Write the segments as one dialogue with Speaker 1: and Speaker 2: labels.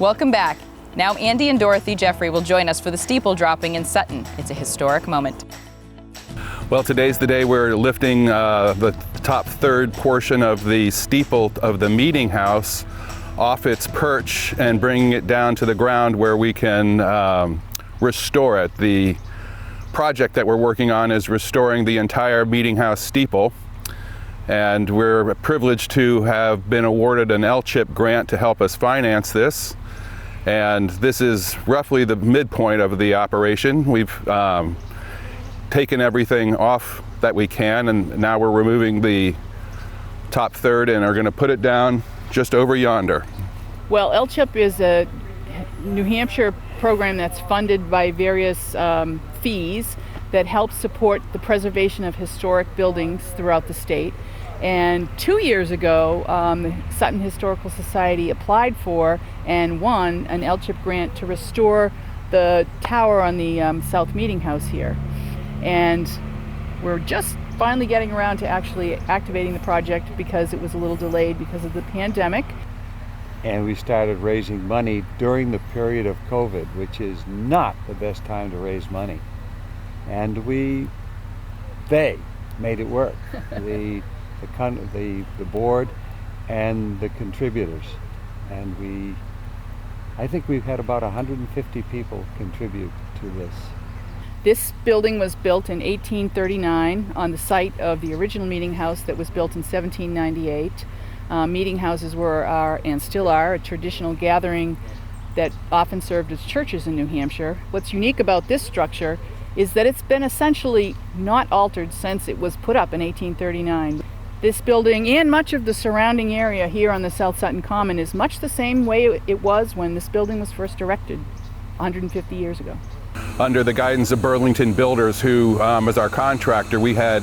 Speaker 1: Welcome back. Now Andy and Dorothy Jeffery will join us for the steeple dropping in Sutton. It's a historic moment.
Speaker 2: Well, today's the day we're lifting the top third portion of the steeple of the meeting house off its perch and bringing it down to the ground where we can restore it. The project that we're working on is restoring the entire meeting house steeple, and we're privileged to have been awarded an L-chip grant to help us finance this. And this is roughly the midpoint of the operation. We've taken everything off that we can, and now we're removing the top third and are going to put it down just over yonder.
Speaker 3: Well, L-chip is a New Hampshire program that's funded by various fees that help support the preservation of historic buildings throughout the state. And 2 years ago, the Sutton Historical Society applied for and won an L-chip grant to restore the tower on the South Meeting House here. And we're just finally getting around to actually activating the project because it was a little delayed because of the pandemic.
Speaker 4: And we started raising money during the period of COVID, which is not the best time to raise money. And they made it work. The board and the contributors. And I think we've had about 150 people contribute to this.
Speaker 3: This building was built in 1839 on the site of the original meeting house that was built in 1798. Meeting houses and still are, a traditional gathering that often served as churches in New Hampshire. What's unique about this structure is that it's been essentially not altered since it was put up in 1839. This building and much of the surrounding area here on the South Sutton Common is much the same way it was when this building was first erected 150 years ago.
Speaker 2: Under the guidance of Burlington Builders, who was our contractor, we had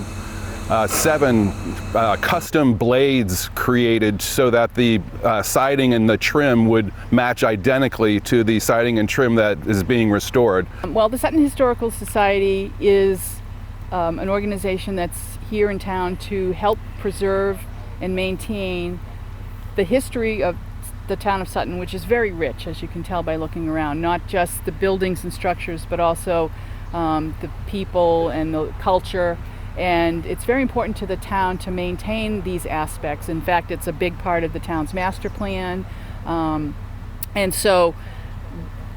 Speaker 2: 7 custom blades created so that the siding and the trim would match identically to the siding and trim that is being restored.
Speaker 3: Well, the Sutton Historical Society is an organization that's here in town to help preserve and maintain the history of the town of Sutton, which is very rich, as you can tell by looking around. Not just the buildings and structures, but also the people and the culture. And it's very important to the town to maintain these aspects. In fact, it's a big part of the town's master plan. And so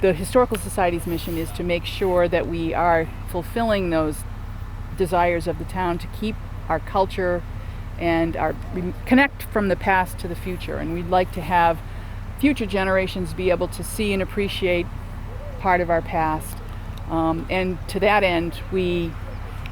Speaker 3: the Historical Society's mission is to make sure that we are fulfilling those desires of the town to keep our culture and connect from the past to the future. And we'd like to have future generations be able to see and appreciate part of our past. And to that end, we've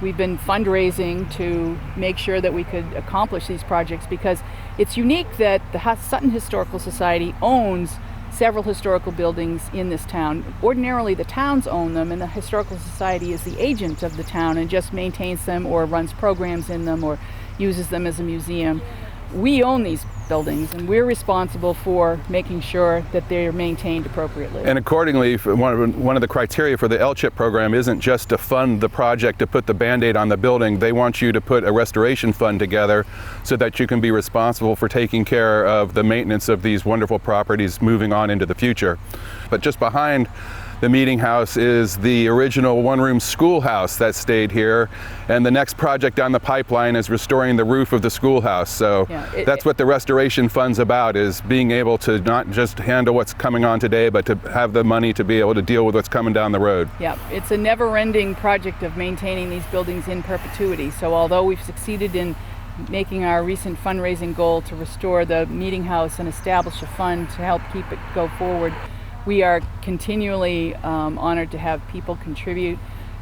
Speaker 3: been fundraising to make sure that we could accomplish these projects, because it's unique that the Sutton Historical Society owns several historical buildings in this town. Ordinarily, the towns own them, and the Historical Society is the agent of the town and just maintains them or runs programs in them or uses them as a museum. We own these buildings, and we're responsible for making sure that they're maintained appropriately.
Speaker 2: And accordingly, one of the criteria for the L-chip program isn't just to fund the project to put the Band-Aid on the building. They want you to put a restoration fund together so that you can be responsible for taking care of the maintenance of these wonderful properties moving on into the future. But just behind the meeting house is the original one-room schoolhouse that stayed here, and the next project down the pipeline is restoring the roof of the schoolhouse. So that's what the restoration fund's about, is being able to not just handle what's coming on today, but to have the money to be able to deal with what's coming down the road.
Speaker 3: Yeah, it's a never-ending project of maintaining these buildings in perpetuity. So although we've succeeded in making our recent fundraising goal to restore the meeting house and establish a fund to help keep it go forward, we are continually honored to have people contribute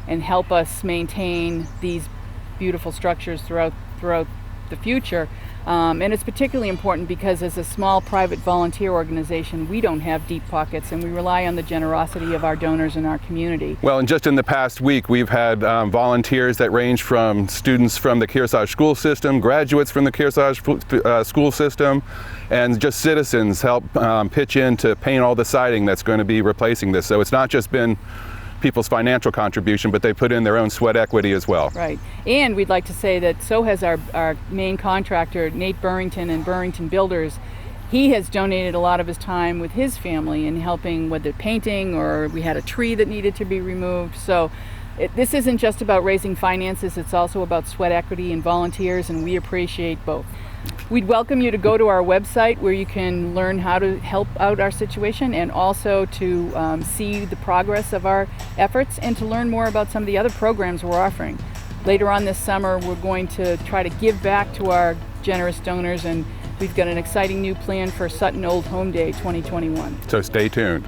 Speaker 3: and help us maintain these beautiful structures throughout the future. And it's particularly important because as a small private volunteer organization, we don't have deep pockets, and we rely on the generosity of our donors in our community.
Speaker 2: Well, and just in the past week, we've had volunteers that range from students from the Kearsarge school system, graduates from the Kearsarge school system, and just citizens help pitch in to paint all the siding that's going to be replacing this. So it's not just been people's financial contribution, but they put in their own sweat equity as well.
Speaker 3: Right. And we'd like to say that so has our main contractor, Nate Burrington and Burrington Builders. he has donated a lot of his time with his family in helping, whether painting or we had a tree that needed to be removed. So this isn't just about raising finances, it's also about sweat equity and volunteers, and we appreciate both. We'd welcome you to go to our website where you can learn how to help out our situation, and also to see the progress of our efforts and to learn more about some of the other programs we're offering. Later on this summer, we're going to try to give back to our generous donors, and we've got an exciting new plan for Sutton Old Home Day 2021.
Speaker 2: So stay tuned.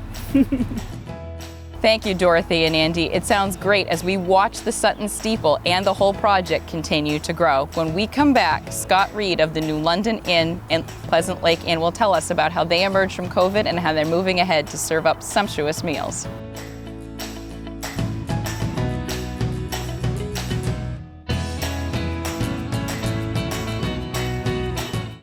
Speaker 1: Thank you, Dorothy and Andy. It sounds great as we watch the Sutton steeple and the whole project continue to grow. When we come back, Scott Reed of the New London Inn in Pleasant Lake Inn will tell us about how they emerged from COVID and how they're moving ahead to serve up sumptuous meals.